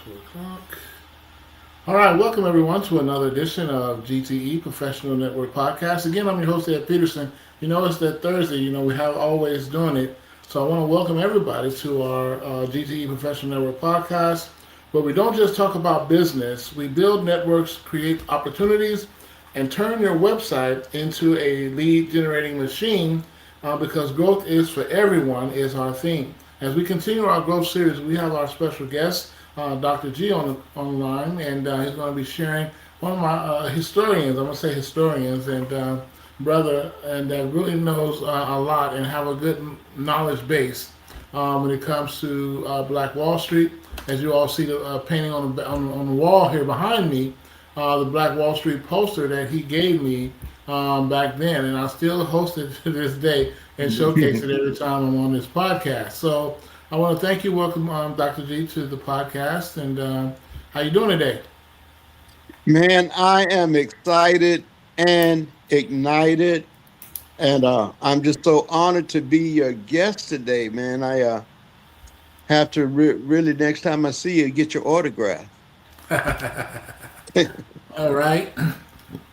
2 o'clock. All right, welcome everyone to another edition of G.T.E Professional Network Podcast. Again, I'm your host Ed Peterson. It's that Thursday. We have always doing it. So I want to welcome everybody to our G.T.E Professional Network Podcast, where we don't just talk about business. We build networks, create opportunities, and turn your website into a lead generating machine because growth is for everyone is our theme. As we continue our growth series, we have our special guest, Dr. G, online, and he's going to be sharing one of my historians. I'm going to say historians and brother, and that really knows a lot and have a good knowledge base when it comes to Black Wall Street. As you all see the painting on the wall here behind me, the Black Wall Street poster that he gave me back then, and I still host it to this day and showcase it every time I'm on this podcast. So I want to thank you. Welcome, Dr. G, to the podcast. And how you doing today? Man, I am excited and ignited, and I'm just so honored to be your guest today, man. I have to really next time I see you, get your autograph. All right.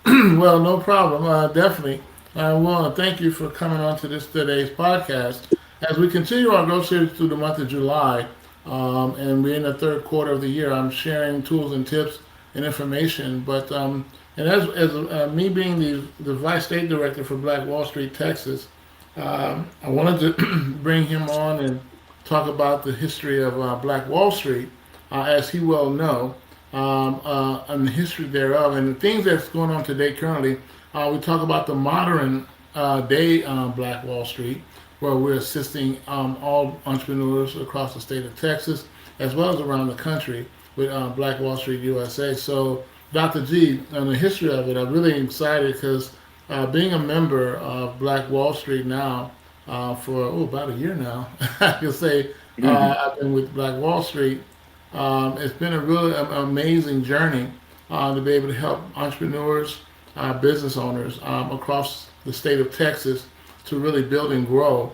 Well, no problem. Definitely. I want to thank you for coming on to this today's podcast. As we continue our growth series through the month of July, and we're in the third quarter of the year, I'm sharing tools and tips and information. But and as me being the vice state director for Black Wall Street, Texas, I wanted to bring him on and talk about the history of Black Wall Street, as he well know, and the history thereof, and the things that's going on today currently. We talk about the modern day Black Wall Street, where we're assisting all entrepreneurs across the state of Texas, as well as around the country, with Black Wall Street USA. So, Dr. G, on the history of it, I'm really excited because being a member of Black Wall Street now for about a year now, I can say I've been with Black Wall Street. It's been a really amazing journey to be able to help entrepreneurs, business owners across the state of Texas to really build and grow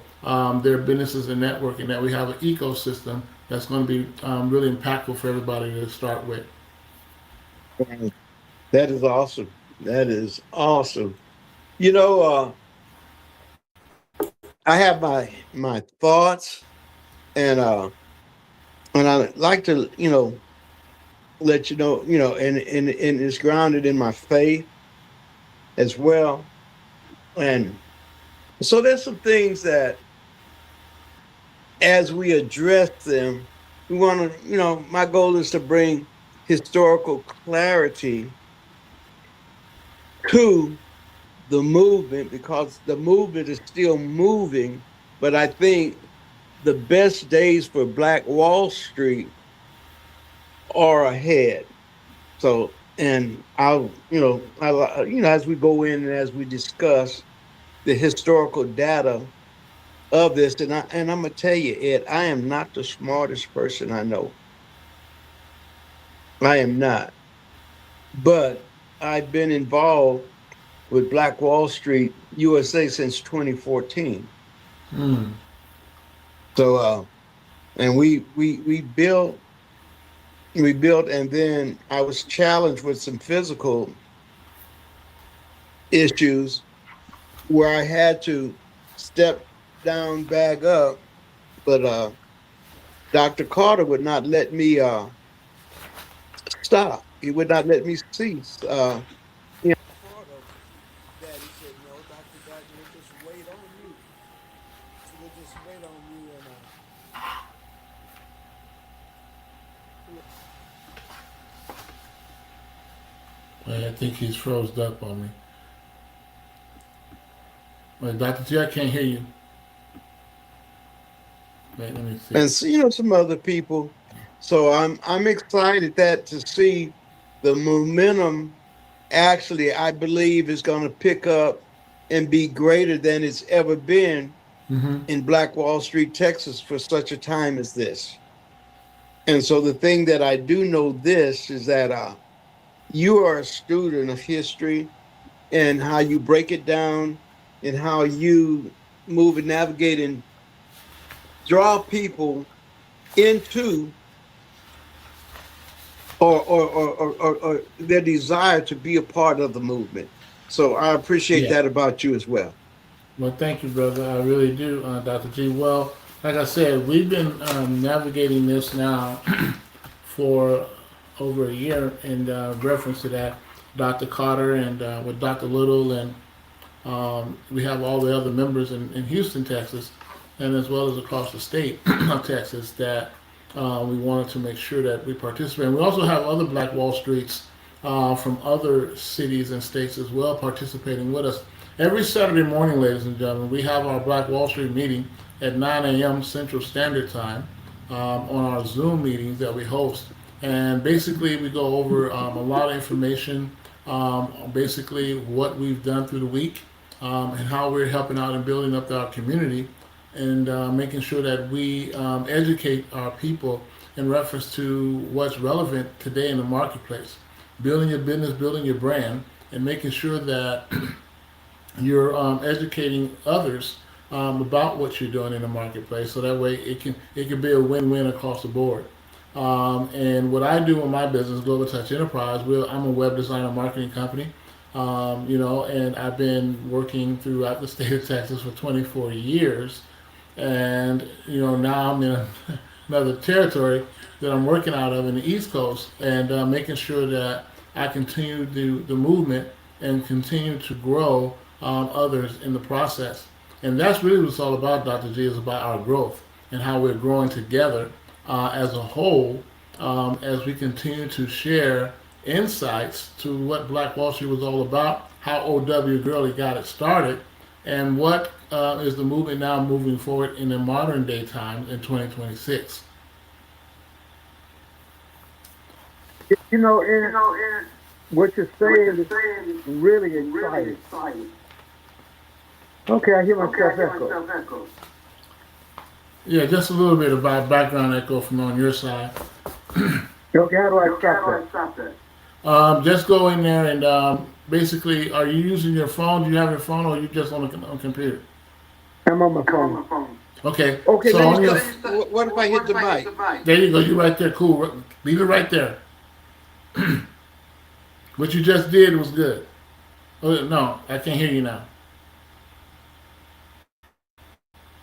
their businesses and networking. That we have an ecosystem that's going to be really impactful for everybody to start with. Man, that is awesome. That is awesome. You know, I have my thoughts, and I like to let and it's grounded in my faith as well. And so there's some things that as we address them, we want to, my goal is to bring historical clarity to the movement because the movement is still moving. But I think the best days for Black Wall Street are ahead. So, and as we go in and as we discuss the historical data of this, and I'm gonna tell you, Ed, I am not the smartest person I know. I am not, but I've been involved with Black Wall Street USA since 2014. Hmm. So, and we built, and then I was challenged with some physical issues where I had to step down, back up, but Dr. Carter would not let me stop. He would not let me cease. Part of that, he said, "No, Dr. Gardner, we'll just wait on you. So we'll just wait on you, and I think he's froze up on me. Wait, Dr. G, I can't hear you. Wait, let me see. and some other people." So I'm excited that to see the momentum actually I believe is going to pick up and be greater than it's ever been Mm-hmm. in Black Wall Street, Texas for such a time as this. And so the thing that I do know this is that you are a student of history and how you break it down and how you move and navigate and draw people into or their desire to be a part of the movement. So I appreciate Yeah. that about you as well. Well, thank you, brother. I really do, Dr. G. Well, like I said, we've been navigating this now for over a year in reference to that. Dr. Carter and with Dr. Little, and we have all the other members in Houston, Texas, and as well as across the state of Texas that we wanted to make sure that we participate. And we also have other Black Wall Streets from other cities and states as well participating with us. Every Saturday morning, ladies and gentlemen, we have our Black Wall Street meeting at 9 a.m. Central Standard Time on our Zoom meetings that we host. And basically, we go over a lot of information, basically what we've done through the week, and how we're helping out and building up our community, and making sure that we educate our people in reference to what's relevant today in the marketplace, building your business, building your brand, and making sure that you're educating others about what you're doing in the marketplace, so that way it can be a win-win across the board. And what I do in my business, Global Touch Enterprise, I'm a web designer marketing company, and I've been working throughout the state of Texas for 24 years, and now I'm in another territory that I'm working out of in the East Coast, and making sure that I continue the movement and continue to grow others in the process. And that's really what it's all about, Dr. G, is about our growth and how we're growing together as a whole, as we continue to share insights to what Black Wall Street was all about, how OW Gurley got it started, and what is the movement now moving forward in the modern day times in 2026. And what you're saying is really exciting. Okay, I hear myself echo. Yeah, just a little bit about background echo from on your side. Okay, how do I stop that? Just go in there and basically, are you using your phone? Do you have your phone, or are you just on a computer? I'm on my phone. Okay. Okay, So let on me your, start. What if I hit the mic? there you go. You right there. Cool. Leave it right there. What you just did was good. Oh, no, I can't hear you now.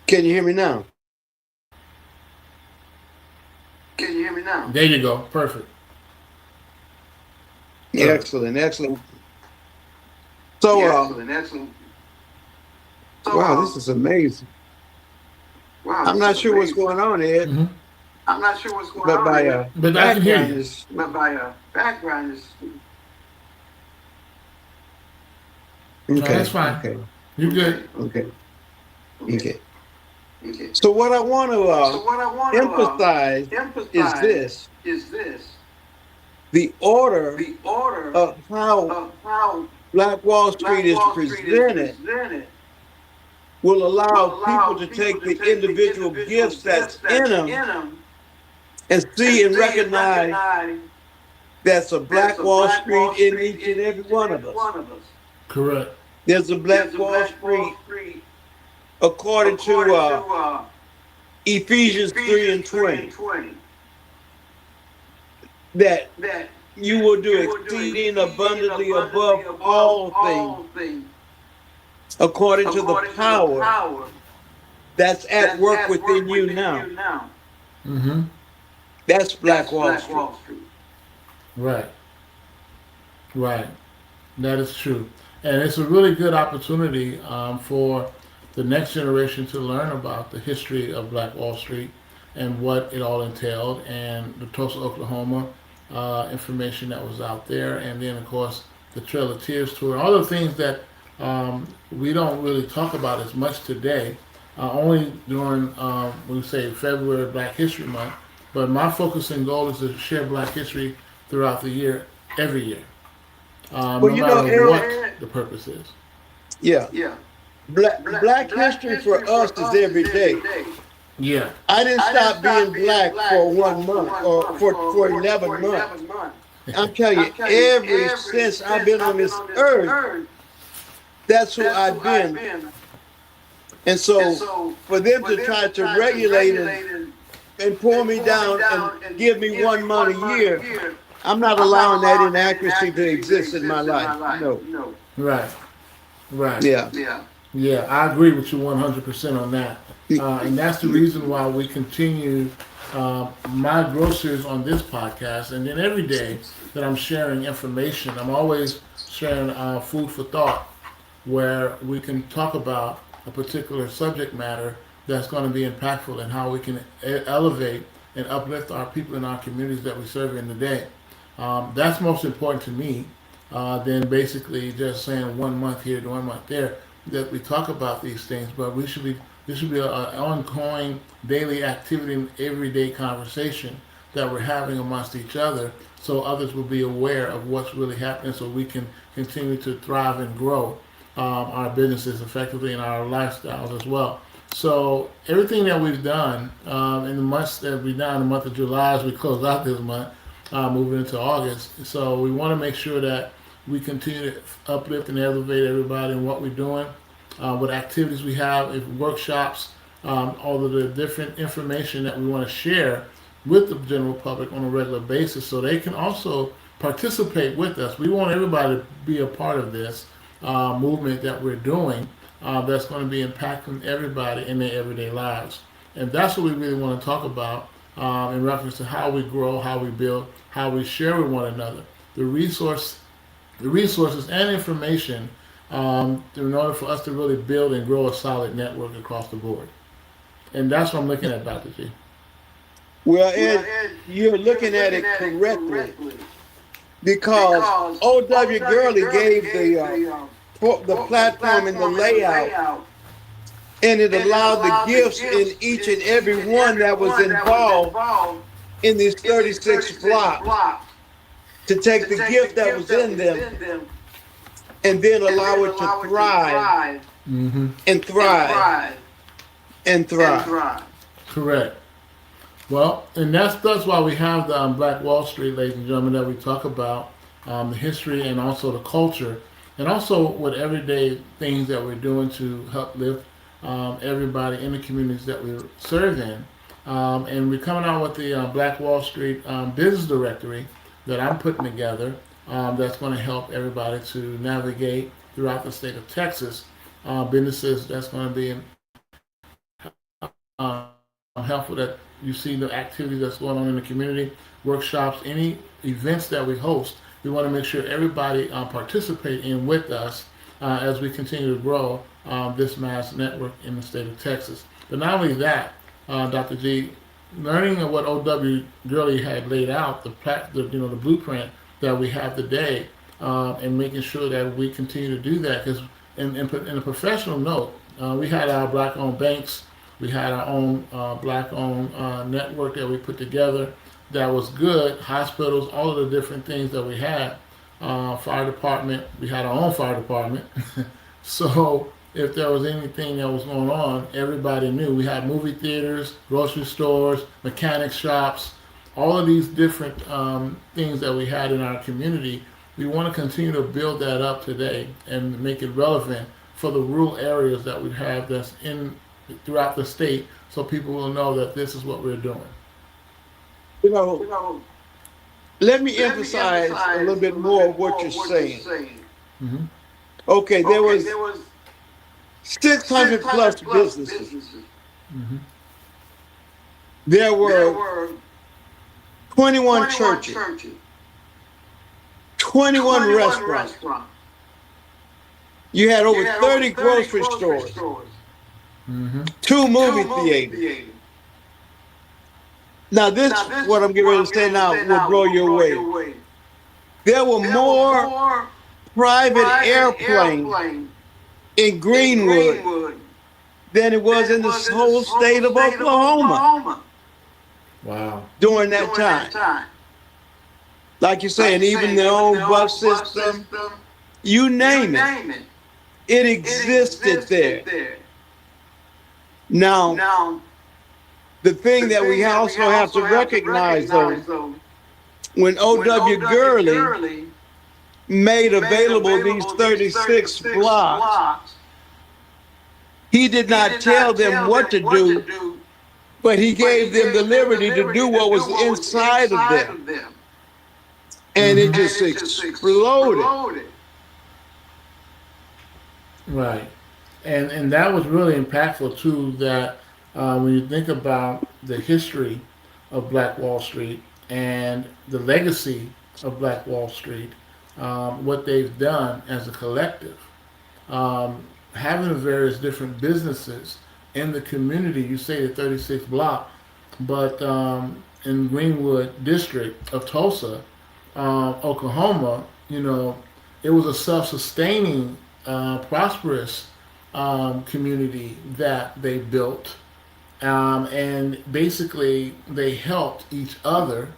Can you hear me now? There you go. Perfect. Excellent. So, wow, this is amazing. I'm not sure what's going on, Ed, Hmm. but my But I can hear background you. is No, okay. that's fine. Okay. You're good. Okay. So what I want to emphasize is this: the order of how Black Wall Street is presented will allow people to take the individual gifts that's in them and see and recognize that's a Black Wall Street in each and every one of us. Correct. There's a Black Wall Street according to Ephesians 3 and 20, that you will do exceeding abundantly above all things according to the power that's at work within you now. Mm-hmm. That's Black Wall Street. Right. Right. That is true. And it's a really good opportunity for the next generation to learn about the history of Black Wall Street and what it all entailed, and the Tulsa, Oklahoma information that was out there, and then, of course, the Trail of Tears tour, all the things that we don't really talk about as much today, only during, we say, February Black History Month. But my focus and goal is to share Black history throughout the year, every year, no matter what the purpose is. Yeah. Black history for us is every day. Yeah. I didn't stop being black for 1 month or for 11 months. I'm telling you, ever since I've been on this earth, that's who I've been. And so for them to try to regulate and pull me down and give me 1 month a year, I'm not allowing that inaccuracy to exist in my life. No. Right. Right. Yeah. Yeah, I agree with you 100% on that. And that's the reason why we continue my groceries on this podcast. And then every day that I'm sharing information, I'm always sharing food for thought, where we can talk about a particular subject matter that's going to be impactful and how we can elevate and uplift our people in our communities that we serve in the day. That's most important to me than basically just saying 1 month here, 1 month there. That we talk about these things, but we should be this should be an ongoing daily activity and everyday conversation that we're having amongst each other, so others will be aware of what's really happening, so we can continue to thrive and grow our businesses effectively and our lifestyles as well. So everything that we've done in the months that we've done in the month of July as we close out this month, moving into August. So we want to make sure that we continue to uplift and elevate everybody in what we're doing, what activities we have, if workshops, all of the different information that we want to share with the general public on a regular basis so they can also participate with us. We want everybody to be a part of this movement that we're doing that's going to be impacting everybody in their everyday lives. And that's what we really want to talk about in reference to how we grow, how we build, how we share with one another. The resources and information in order for us to really build and grow a solid network across the board. And that's what I'm looking at, Dr. G. Well, Ed, you're looking at it correctly because O.W. Gurley gave the platform and the layout, and it allowed the gifts in each and every one that was involved in these 36 blocks to take the gift that was in them and then allow it to thrive and thrive and thrive. Correct. Well, and that's why we have the Black Wall Street, ladies and gentlemen, that we talk about the history and also the culture, and also what everyday things that we're doing to help lift everybody in the communities that we serve in. And we're coming out with the Black Wall Street Business Directory that I'm putting together that's going to help everybody to navigate throughout the state of Texas. Businesses that's going to be helpful, that you see the activities that's going on in the community, workshops, any events that we host. We want to make sure everybody participate in with us as we continue to grow this mass network in the state of Texas. But not only that, Dr. G, learning of what O.W. Gurley had laid out, the blueprint that we have today, and making sure that we continue to do that. Because in a professional note, we had our black-owned banks, we had our own black-owned network that we put together that was good, hospitals, all of the different things that we had, fire department, we had our own fire department. So if there was anything that was going on, everybody knew. We had movie theaters, grocery stores, mechanic shops, all of these different things that we had in our community. We want to continue to build that up today and make it relevant for the rural areas that we have that's in throughout the state, so people will know that this is what we're doing. You know, let me emphasize a little bit more of what you're saying. Mm-hmm. Okay, there was 600 plus businesses. Mm-hmm. There were 21 churches, 21 restaurants. You had over 30 grocery stores, Mm-hmm. 2 movie theaters. Now, this, what I'm getting ready to say now, will blow you away. There were more private airplanes in Greenwood than it was in the whole state of Oklahoma. Wow. During that time. Like you say, and even their own bus system, you name it, it existed there. Now, the thing that we also have to recognize, though, when O.W. Gurley made available these 36 blocks, he did not tell them what to do, but he gave them the liberty to do what was inside of them. and it just exploded. Right. And that was really impactful too. That when you think about the history of Black Wall Street and the legacy of Black Wall Street, what they've done as a collective, um, having the various different businesses in the community. You say the 36th block, but in Greenwood district of Tulsa, Oklahoma, it was a self-sustaining, prosperous community that they built, and basically they helped each other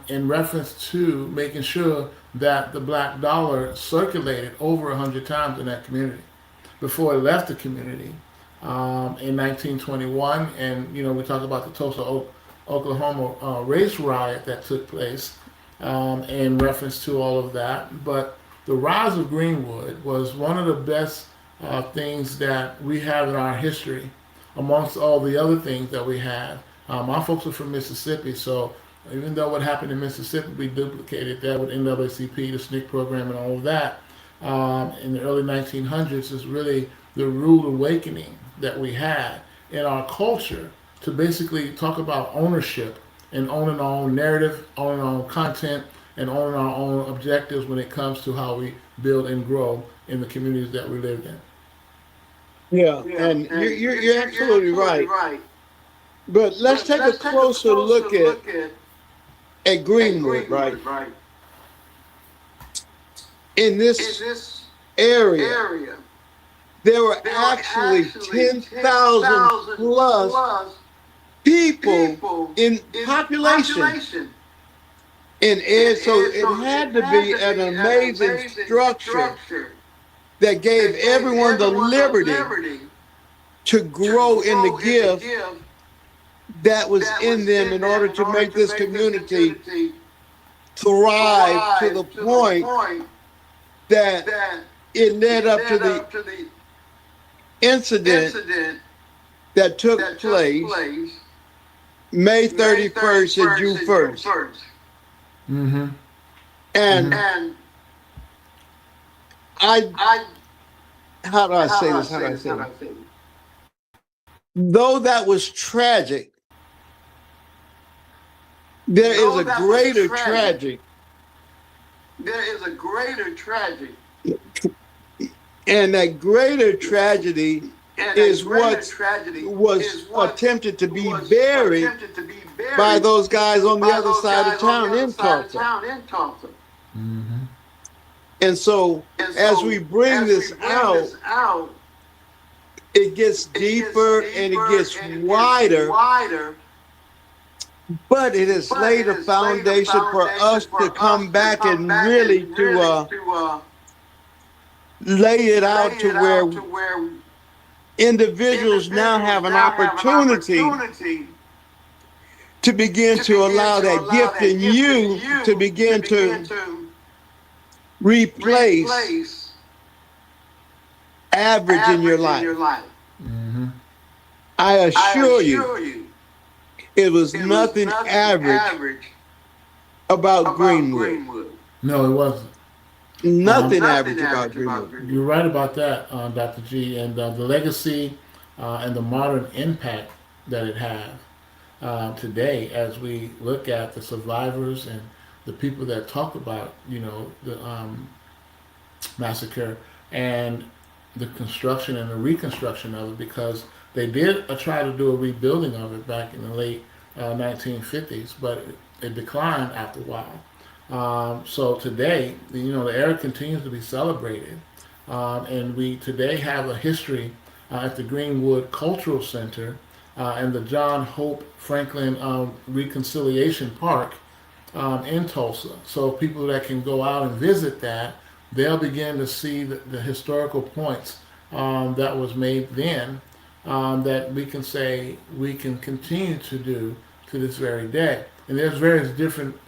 in reference to making sure that the black dollar circulated over 100 times in that community before it left the community in 1921. And we talk about the Tulsa, Oklahoma race riot that took place in reference to all of that. But the rise of Greenwood was one of the best things that we have in our history, amongst all the other things that we have. My folks are from Mississippi, so even though what happened in Mississippi, we duplicated that with NAACP, the SNCC program, and all of that in the early 1900s. Is really the rude awakening that we had in our culture to basically talk about ownership and owning our own narrative, owning our own content, and owning our own objectives when it comes to how we build and grow in the communities that we lived in. Yeah, and you're absolutely right. But let's take a closer look at Greenwood, right? In this area, there were actually 10,000 plus people in population. So it had to be an amazing structure that gave everyone the liberty to grow in the gift that was in them in order to make this community thrive to the point that it led up to the incident that took place May 31st and June 1st. Mm-hmm. And how do I say this? Though that was tragic, there is a greater tragedy. And that greater tragedy is what was attempted to be buried by those guys on the other side of town in Tulsa. Mm-hmm. And so, as we bring this out, it gets deeper and it gets wider, but it has laid a foundation for us to come back and really to lay it out to where individuals now have an opportunity to begin to allow that gift in you to begin to replace average in your life. Mm-hmm. I assure you, it was nothing average about Greenwood. No, it wasn't. Nothing average about Greenwood. You're right about that, Dr. G, and the legacy and the modern impact that it has today, as we look at the survivors and the people that talk about, the massacre and the construction and the reconstruction of it, because they did try to do a rebuilding of it back in the late 1950s, but it declined after a while. So today, the era continues to be celebrated, and we today have a history at the Greenwood Cultural Center and the John Hope Franklin Reconciliation Park in Tulsa. So people that can go out and visit that, they'll begin to see the historical points that was made then, that we can say we can continue to do to this very day. And there's various different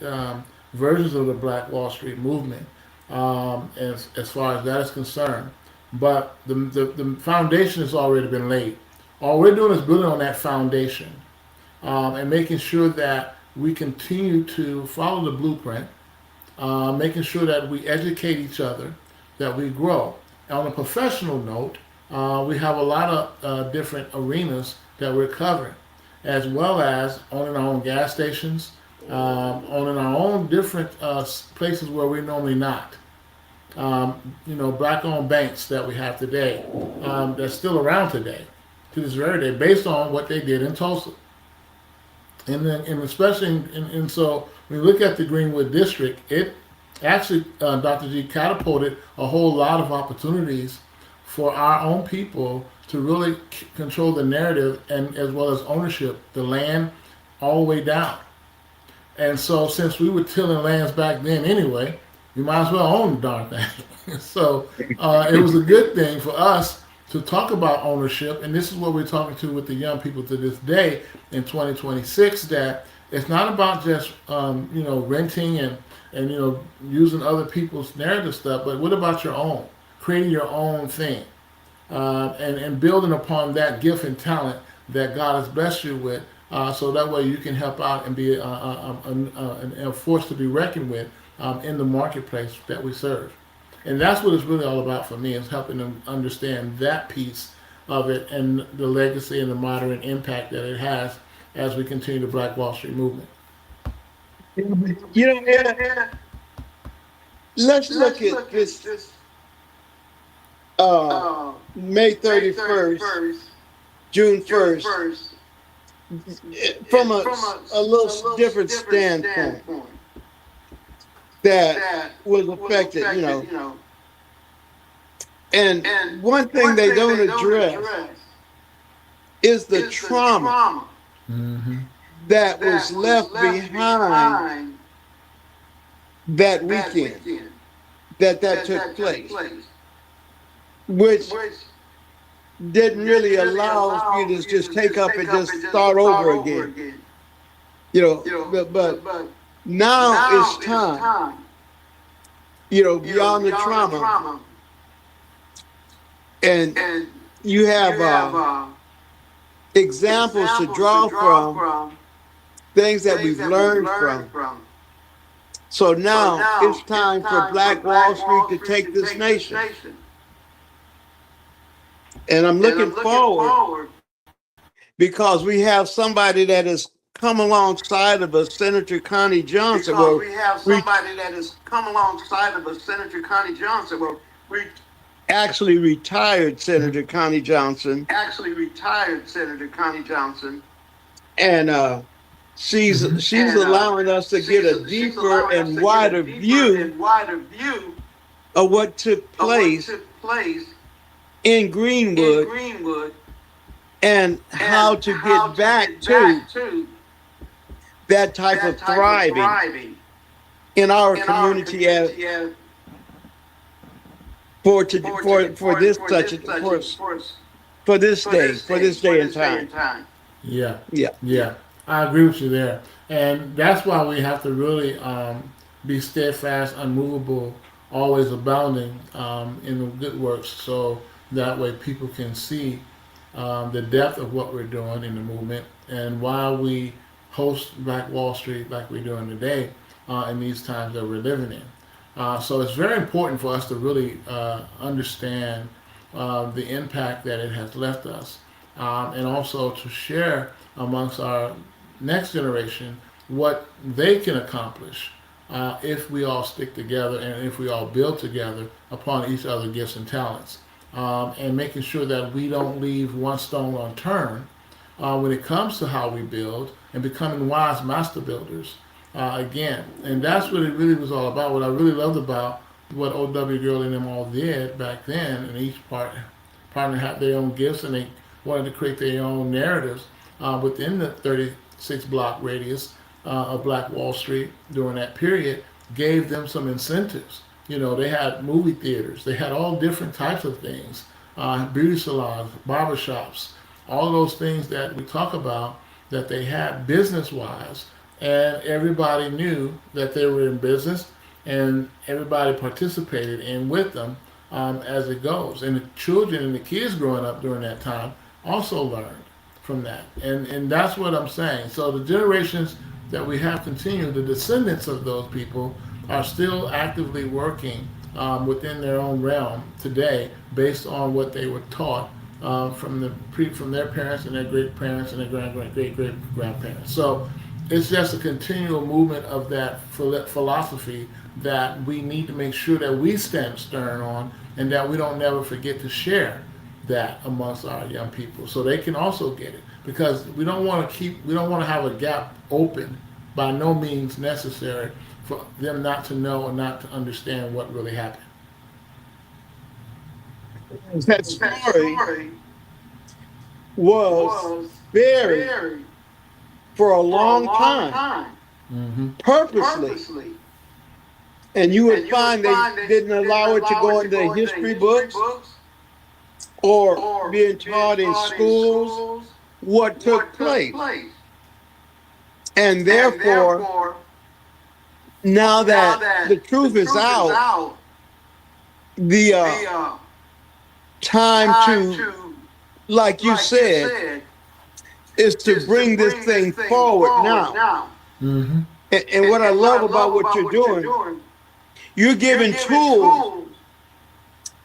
versions of the Black Wall Street movement as far as that is concerned. But the foundation has already been laid. All we're doing is building on that foundation and making sure that we continue to follow the blueprint making sure that we educate each other, that we grow. On a professional note, we have a lot of different arenas that we're covering, as well as owning our own gas stations, owning our own different places where we're normally not. Black-owned banks that we have today, that's still around today, to this very day, based on what they did in Tulsa. And especially, and so when you look at the Greenwood District, it actually, Dr. G, catapulted a whole lot of opportunities for our own people to really control the narrative and as well as ownership, the land all the way down. And so, since we were tilling lands back then anyway, you might as well own the darn thing. So, it was a good thing for us to talk about ownership. And this is what we're talking to with the young people to this day in 2026, that it's not about just, renting and, using other people's narrative stuff, but what about your own? Creating your own thing. And building upon that gift and talent that God has blessed you with, so that way you can help out and be a force to be reckoned with in the marketplace that we serve. And that's what it's really all about for me, is helping them understand that piece of it and the legacy and the modern impact that it has as we continue the Black Wall Street movement. Ed, let's look at this May 31st, June 1st, from a little different standpoint that was affected, And one thing they don't address is the trauma Mm-hmm. that was left behind that weekend that took place, which didn't really allow you to just take up and just start over again. But now it's time, beyond the trauma. And you have examples to draw from, things that we've learned from. So now it's time for Black Wall Street to take this nation. And I'm looking forward, because we have somebody that has come alongside of us, Senator Connie Johnson. We actually retired Senator Connie Johnson. And she's allowing us to get a deeper and wider view of what took place in Greenwood and how to get back to that type of thriving in our community for this day and time. Yeah. Yeah. Yeah. I agree with you there. And that's why we have to really be steadfast, unmovable, always abounding in the good works, so that way people can see the depth of what we're doing in the movement and why we host Black Wall Street like we're doing today in these times that we're living in. So it's very important for us to really understand the impact that it has left us, and also to share amongst our next generation what they can accomplish if we all stick together and if we all build together upon each other's gifts and talents, and making sure that we don't leave one stone unturned when it comes to how we build and becoming wise master builders again. And that's what it really was all about. What I really loved about what O.W. Gurley and them all did back then, and each partner had their own gifts, and they wanted to create their own narratives within the 36 block radius of Black Wall Street during that period, gave them some incentives. They had movie theaters, they had all different types of things, beauty salons, barbershops, all those things that we talk about that they had business wise, and everybody knew that they were in business, and everybody participated in with them as it goes. And the children and the kids growing up during that time also learned from that. And that's what I'm saying. So the generations that we have continued, the descendants of those people, are still actively working within their own realm today, based on what they were taught from their parents and their great parents and their great grandparents. So it's just a continual movement of that philosophy that we need to make sure that we stand stern on, and that we don't never forget to share that amongst our young people so they can also get it, because we don't want to have a gap open, by no means necessary, for them not to know and not to understand what really happened. That story was buried for a long time, Mm-hmm. purposely. And you would find they didn't allow it to go into history books or being taught in schools what took place. And therefore, now that the truth is out, the time to, like you said, is to bring this thing forward now. Mm-hmm. And what I love about what you're doing, you're giving tools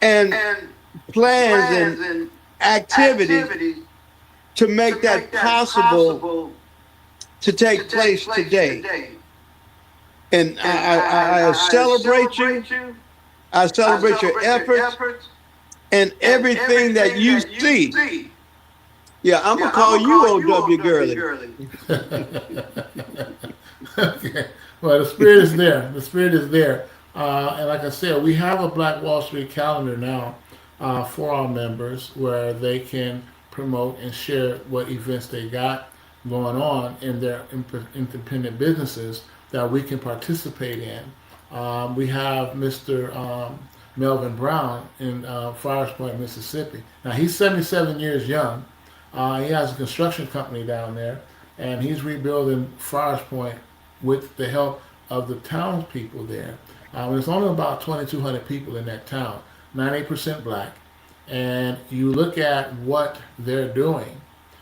and plans and activities to make that possible to take place today. And I celebrate you. I celebrate your efforts and everything that you see. Yeah, I'm going to call you O.W. Gurley. Okay. Well, the spirit is there. The spirit is there. And like I said, we have a Black Wall Street calendar now for our members, where they can promote and share what events they got going on in their independent businesses that we can participate in. We have Mr. Melvin Brown in Friars Point, Mississippi. Now, he's 77 years young. He has a construction company down there, and he's rebuilding Friars Point with the help of the townspeople there. There's only about 2,200 people in that town, 98% black. And you look at what they're doing.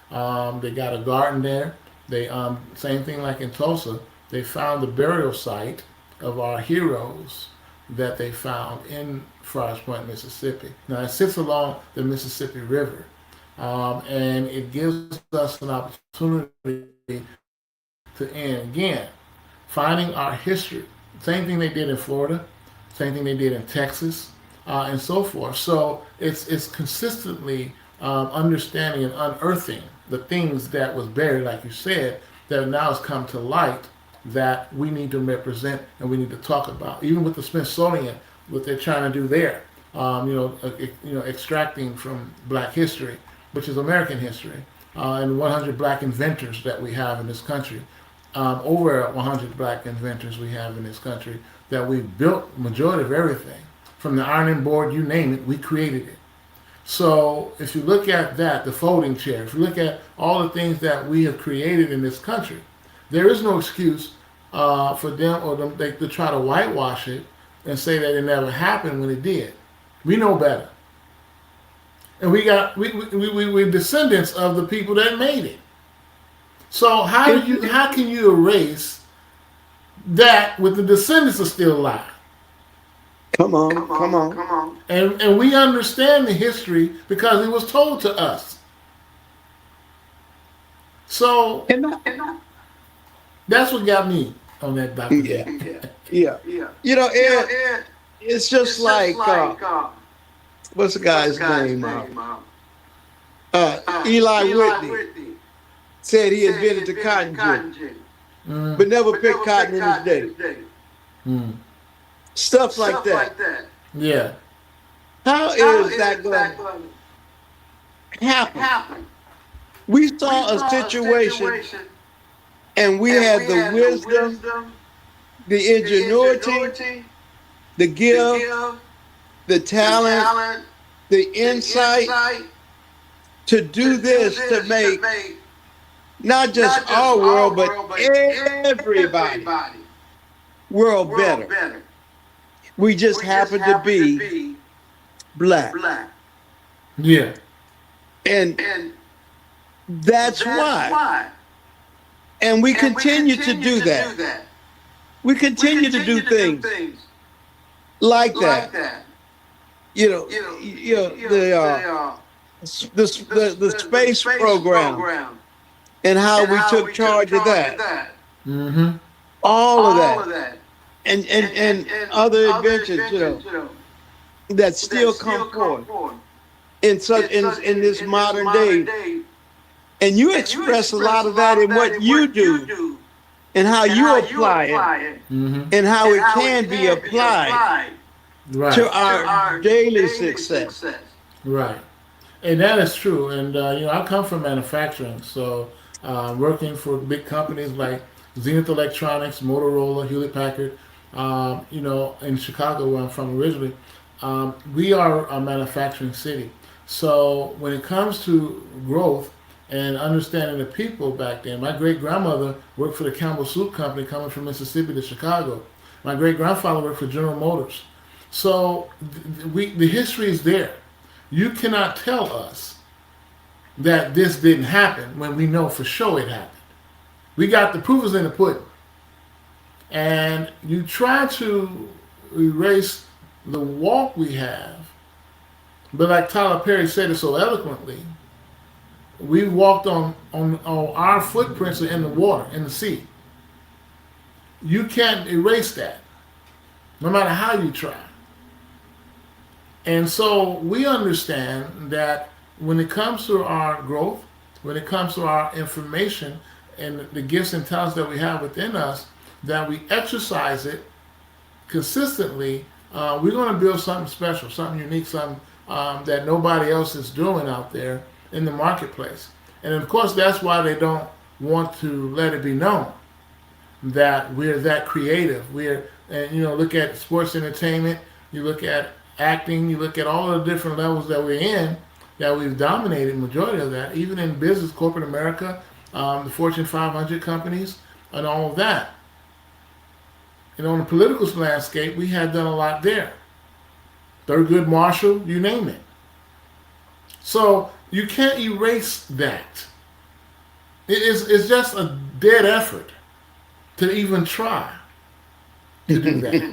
They got a garden there. They same thing like in Tulsa. They found the burial site of our heroes that they found in Friars Point, Mississippi. Now it sits along the Mississippi River, and it gives us an opportunity to end again, finding our history. Same thing they did in Florida, same thing they did in Texas, and so forth. So it's consistently understanding and unearthing the things that was buried, like you said, that now has come to light, that we need to represent and we need to talk about. Even with the Smithsonian, what they're trying to do there, extracting from Black history, which is American history, and 100 Black inventors that we have in this country. Over 100 Black inventors we have in this country, that we built majority of everything. From the ironing board, you name it, we created it. So if you look at that, the folding chair, if you look at all the things that we have created in this country, there is no excuse for them or them to try to whitewash it and say that it never happened when it did. We know better. And we're descendants of the people that made it. So how can you erase that with the descendants are still alive? Come on. And we understand the history because it was told to us. So that's what got me on that documentary. Yeah. Ed, it's just like what's the guy's name? Eli Whitney said he invented the cotton gin, but never picked cotton in his day. Stuff like that. Yeah. How is that going to happen? We saw a situation and we had the wisdom, the ingenuity, the gift, the talent, the insight to do this, to make not just our world, but everybody world better. We just happen to be black. Yeah. And that's why. And we continue to do that. We continue to do things like like that. that. The The space space program program and how and we how took we took charge of charge of that, that. Mm-hmm. all of All that, of that. and And other other inventions, inventions, that that still come still come forth forth in such in this in this modern modern day. day. And you And you express a express lot a of that lot of in that what in you what you do do and how and you how you apply it apply it. Mm-hmm. and how And it how it can be can be applied applied. to Right. To our our daily daily success. success. Right. And that is true. And I come from manufacturing, so working for big companies like Zenith Electronics, Motorola, Hewlett Packard. In Chicago, where I'm from originally, we are a manufacturing city. So when it comes to growth and understanding the people back then, my great grandmother worked for the Campbell Soup Company, coming from Mississippi to Chicago. My great grandfather worked for General Motors. So the history is there. You cannot tell us that this didn't happen when we know for sure it happened. We got the proof is in the pudding. And you try to erase the walk we have, but like Tyler Perry said it so eloquently, we walked on our footprints are in the water, in the sea. You can't erase that, no matter how you try. And so we understand that when it comes to our growth, when it comes to our information and the gifts and talents that we have within us, that we exercise it consistently, we're going to build something special, something unique, something that nobody else is doing out there in the marketplace. And of course, that's why they don't want to let it be known that we're that creative. Look at sports entertainment, you look at acting, you look at all of the different levels that we're in, that we've dominated majority of that, even in business, corporate America, the Fortune 500 companies, and all of that. And on the political landscape, we had done a lot there. Thurgood Marshall, you name it. So you can't erase that. It's just a dead effort to even try to do that.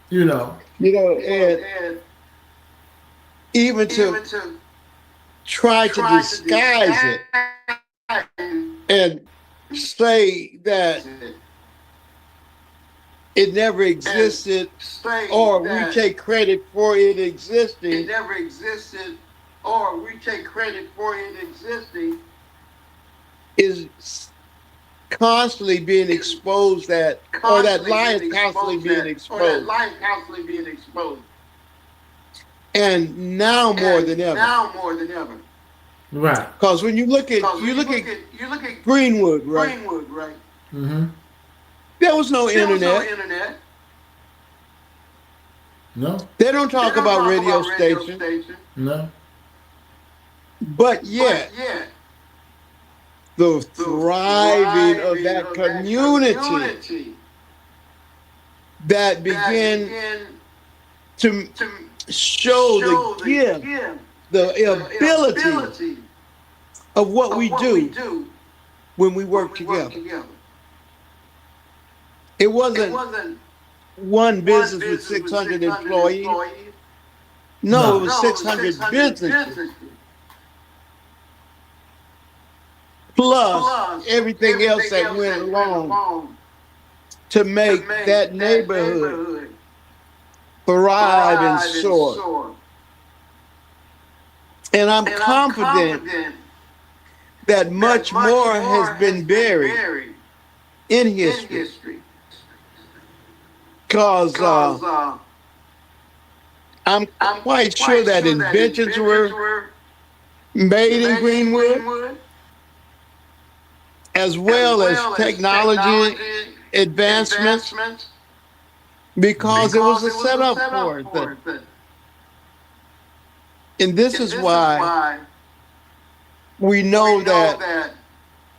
you know. And And even even to to try to try to disguise it disguise and say that it never and existed say or we that take credit for it it existing never existed or we take credit for it existing is constantly being is exposed, that or that constantly lie being is constantly exposed being that or that exposed, lie is constantly being exposed. and now more And than ever. now more than ever. Right. Because when you look at Because when you look at Greenwood, right? Greenwood, right? Mm-hmm. There was no There was no internet. internet. No. They don't They talk don't about talk radio about radio stations, station. No. but But yet yet the the thriving of thriving that of that community community that that began began to to show the show the gift, gift, the the ability ability of what of we what we do do when we when work we work together. together. It It wasn't wasn't one one business with business with 600 600 employees. employees. No, it No. was No, it was 600 600 businesses businesses plus plus everything else everything that else went that went along along to to make that make that neighborhood neighborhood thrive and thrive and soar. soar. And I'm And I'm confident confident that that much much more has more has been been buried buried in in history history. because Because I'm I'm quite sure quite that sure that inventions inventions were were made in made in Greenwood, Greenwood, as as well as well as technology technology advancements, advancements, because it was because a it was a setup setup for it. for it. And this And is this is why why we we know know that that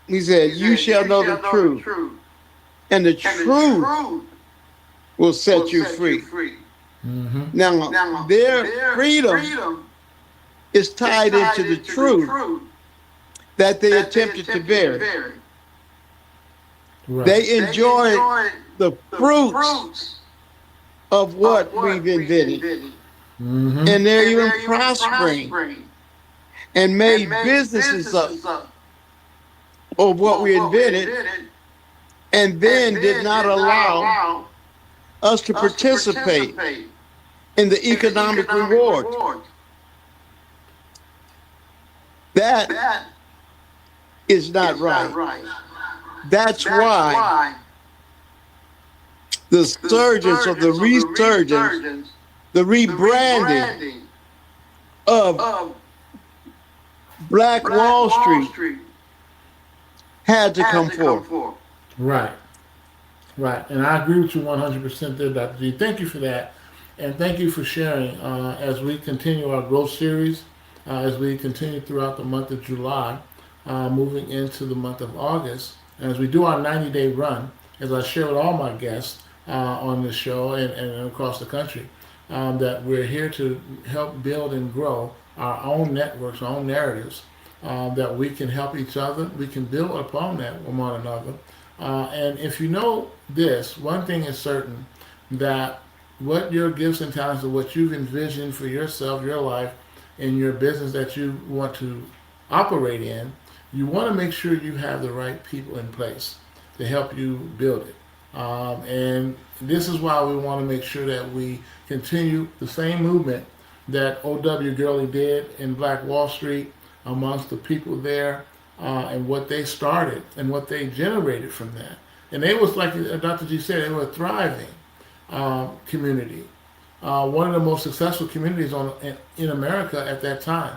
he he said, "You said, shall "You know the shall know the truth, truth, and the and the truth truth will will set you set you free." free." Mm-hmm. Now, Now, their their freedom freedom is is tied into tied the into the truth truth that they that they attempted to attempted to bury. bury. Right. They They enjoyed enjoyed the the fruits fruits of what we've invented. Mm-hmm. And they're even prospering and made businesses up of what we invented, and then did not allow us to participate in the economic reward. That is not right. That's why the surgence or the resurgence, the rebranding of Black Wall Street had to come forth. Right. Right, and I agree with you 100% there, Dr. G. Thank you for that, and thank you for sharing as we continue our growth series, as we continue throughout the month of July, moving into the month of August, and as we do our 90-day run, as I share with all my guests on this show and across the country, that we're here to help build and grow our own networks, our own narratives, that we can help each other, we can build upon that with one another. And if you know this, one thing is certain, that what your gifts and talents are, what you've envisioned for yourself, your life, and your business that you want to operate in, you want to make sure you have the right people in place to help you build it. And this is why we want to make sure that we continue the same movement that O.W. Gurley did in Black Wall Street amongst the people there, and what they started and what they generated from that. And they was, like Dr. G said, they were a thriving community, one of the most successful communities in America at that time.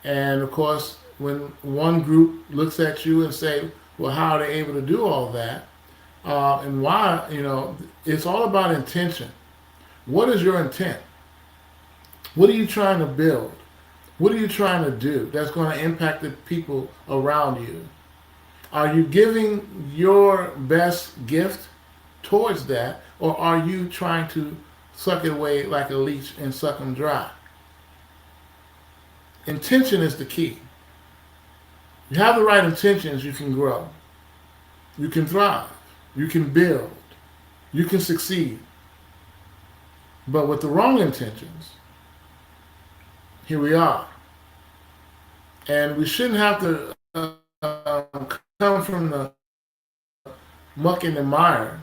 And of course, when one group looks at you and say, well, how are they able to do all that? And why, it's all about intention. What is your intent? What are you trying to build? What are you trying to do that's going to impact the people around you? Are you giving your best gift towards that, or are you trying to suck it away like a leech and suck them dry? Intention is the key. You have the right intentions, you can grow. You can thrive. You can build. You can succeed. But with the wrong intentions, here we are. And we shouldn't have to come from the muck and the mire,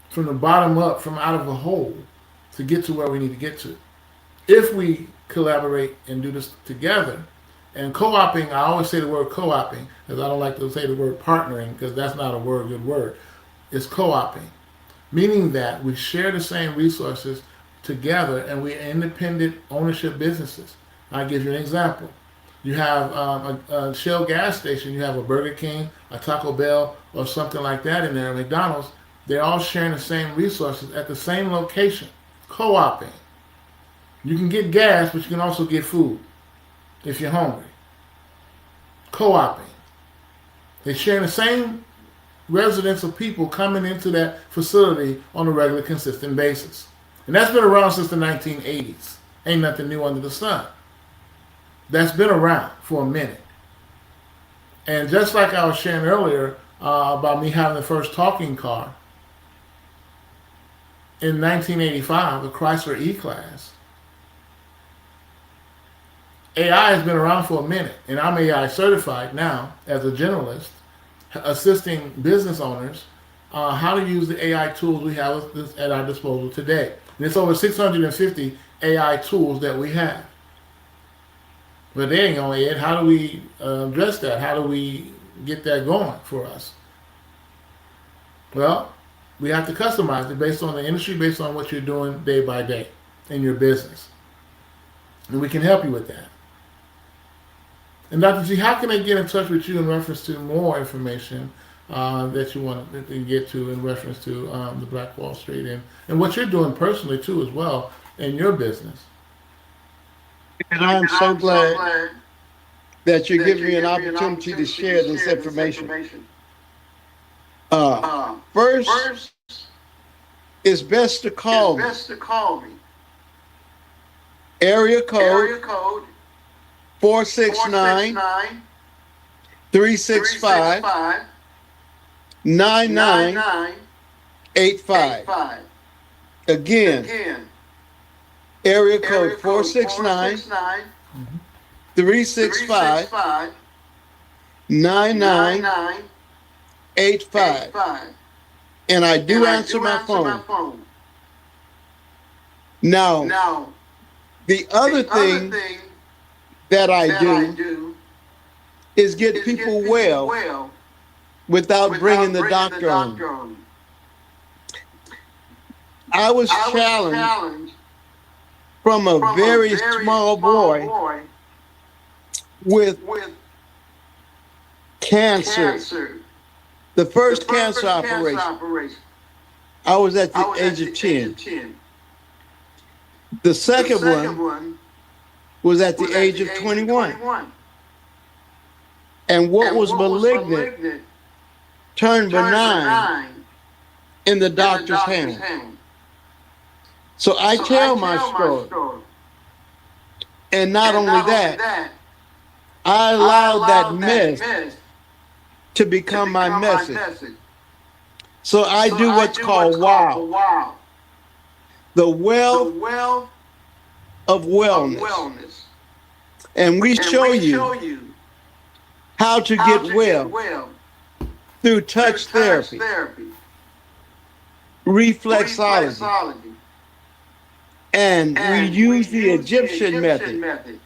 from the bottom up, from out of a hole, to get to where we need to get to. If we collaborate and do this together, and co-oping, I always say the word co-oping, because I don't like to say the word partnering, because that's not a good word. It's co-oping, meaning that we share the same resources together and we're independent ownership businesses. I'll give you an example. You have a Shell gas station, you have a Burger King, a Taco Bell, or something like that in there, McDonald's. They're all sharing the same resources at the same location, co-oping. You can get gas, but you can also get food if you're hungry. Co-oping. They're sharing the same residents of people coming into that facility on a regular, consistent basis. And that's been around since the 1980s. Ain't nothing new under the sun. That's been around for a minute. And just like I was sharing earlier about me having the first talking car, in 1985, a Chrysler E-Class, AI has been around for a minute, and I'm AI certified now as a generalist, assisting business owners how to use the AI tools we have at our disposal today. And it's over 650 AI tools that we have. But they ain't on it. How do we address that? How do we get that going for us? Well, we have to customize it based on the industry, based on what you're doing day by day in your business. And we can help you with that. And Dr. G, how can I get in touch with you in reference to more information that you want to get to in reference to the Black Wall Street and what you're doing personally too as well in your business? And I'm so glad that you're giving me an opportunity to share this information. First, it's best to call me. Area code 469 365 9985. Again, area code 469 Mhm. 365 9985. And I do answer my phone. Now, the other thing that I do is get people well without bringing the doctor on. I was challenged from a very small boy with cancer. The first cancer operation, I was at the age of 10. The second one was at the age of 21. And what was malignant turned benign in the doctor's hands. So I tell my story. And not only that, I allowed that mess to become my message. So I do what's called WOW, the wealth of wellness. And we show you how to get well through touch therapy, reflexology, and we use the Egyptian method.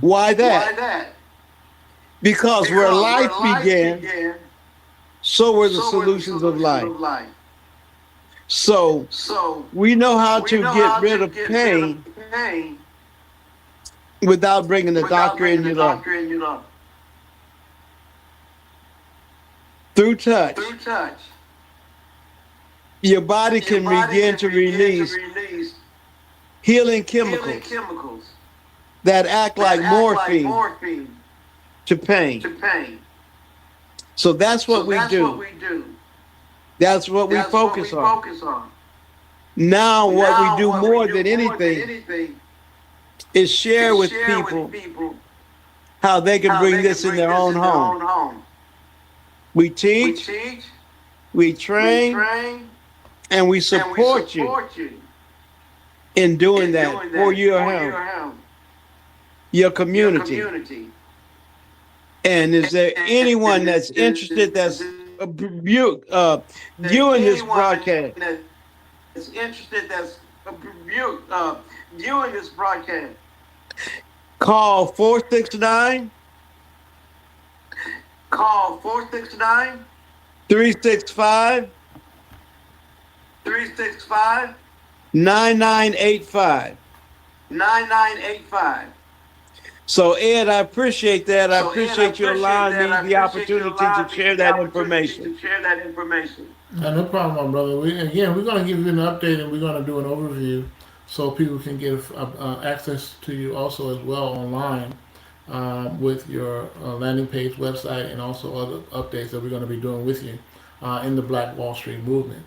Why that? Because where life began, so were the solutions of life. So we know how to get rid of pain without bringing the doctor in your life. Through touch, your body can begin to release healing chemicals that act like morphine to pain. So that's what we do. That's what we focus on. Now, what we do more than anything is share with people how they can bring this in their own home. We teach, we train, and we support you in doing that for your home, your community. And is there anyone that's interested that's viewing this broadcast? Call 469 365 9985. So, Ed, I appreciate that. I appreciate you allowing me the opportunity to share that information. No problem, my brother. We're going to give you an update and we're going to do an overview so people can get access to you also as well online with your landing page, website, and also other updates that we're going to be doing with you in the Black Wall Street movement.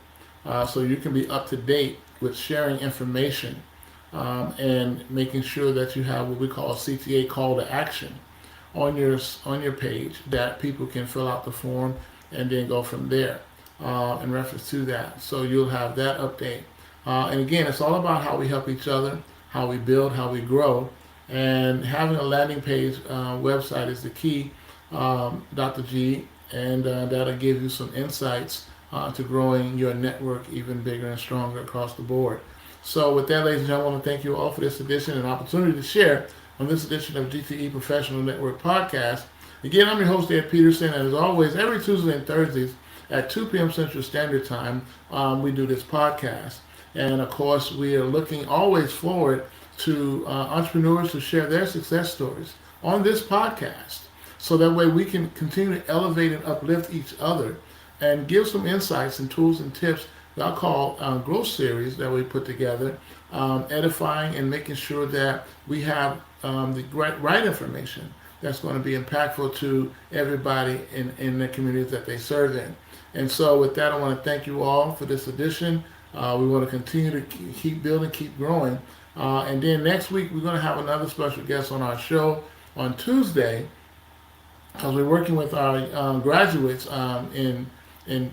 So you can be up to date with sharing information and making sure that you have what we call a CTA call to action on your page that people can fill out the form and then go from there in reference to that. So you'll have that update. And again, it's all about how we help each other, how we build, how we grow, and having a landing page website is the key, Dr. G, and that'll give you some insights to growing your network even bigger and stronger across the board. So with that, ladies and gentlemen, I want to thank you all for this edition and opportunity to share on this edition of G.T.E Professional Network Podcast. Again, I'm your host, Ed Peterson, and as always, every Tuesday and Thursdays at 2 p.m. Central Standard Time, we do this podcast. And of course, we are looking always forward to entrepreneurs to share their success stories on this podcast. So that way we can continue to elevate and uplift each other and give some insights and tools and tips that I'll call growth series that we put together, edifying and making sure that we have the right information that's going to be impactful to everybody in the communities that they serve in. And so with that, I want to thank you all for this edition. We want to continue to keep building, keep growing. And then next week, we're going to have another special guest on our show on Tuesday, because we're working with our graduates in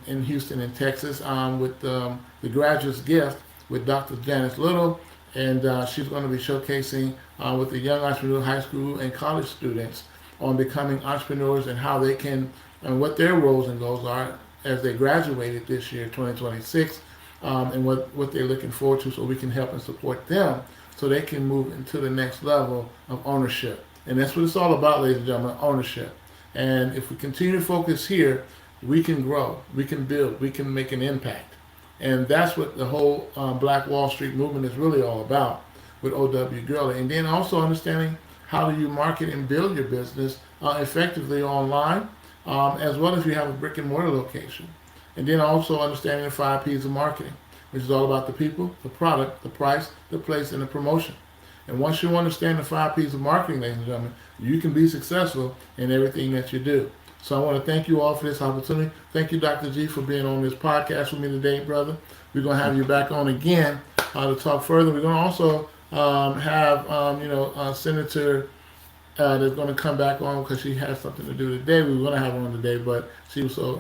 Houston and Texas with the Graduates Gift, with Dr. Janice Little, and she's going to be showcasing with the young entrepreneur high school and college students on becoming entrepreneurs and how they can and what their roles and goals are as they graduated this year, 2026, and what they're looking forward to, so we can help and support them so they can move into the next level of ownership. And that's what it's all about, ladies and gentlemen, ownership. And if we continue to focus here, we can grow, we can build, we can make an impact. And that's what the whole Black Wall Street movement is really all about with O.W. Gurley. And then also understanding how do you market and build your business effectively online, as well as if you have a brick and mortar location. And then also understanding the 5 P's of marketing, which is all about the people, the product, the price, the place, and the promotion. And once you understand the 5 P's of marketing, ladies and gentlemen, you can be successful in everything that you do. So I want to thank you all for this opportunity. Thank you, Dr. G, for being on this podcast with me today, brother. We're going to have you back on again to talk further. We're going to also have, Senator that's going to come back on because she has something to do today. We were going to have her on today, but she was so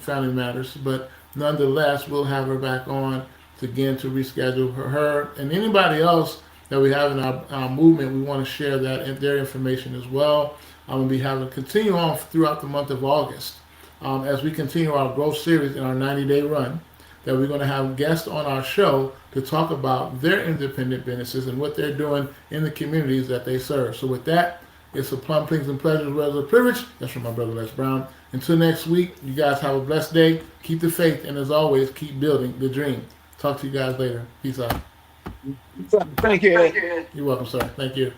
family matters. But nonetheless, we'll have her back on again to reschedule her and anybody else that we have in our movement. We want to share that and their information as well. I'm going to be having continue on throughout the month of August as we continue our growth series in our 90-day run. That we're going to have guests on our show to talk about their independent businesses and what they're doing in the communities that they serve. So with that, it's a plum, please, and pleasure as well as a privilege. That's from my brother Les Brown. Until next week, you guys have a blessed day. Keep the faith, and as always, keep building the dream. Talk to you guys later. Peace out. Thank you. You're welcome, sir. Thank you.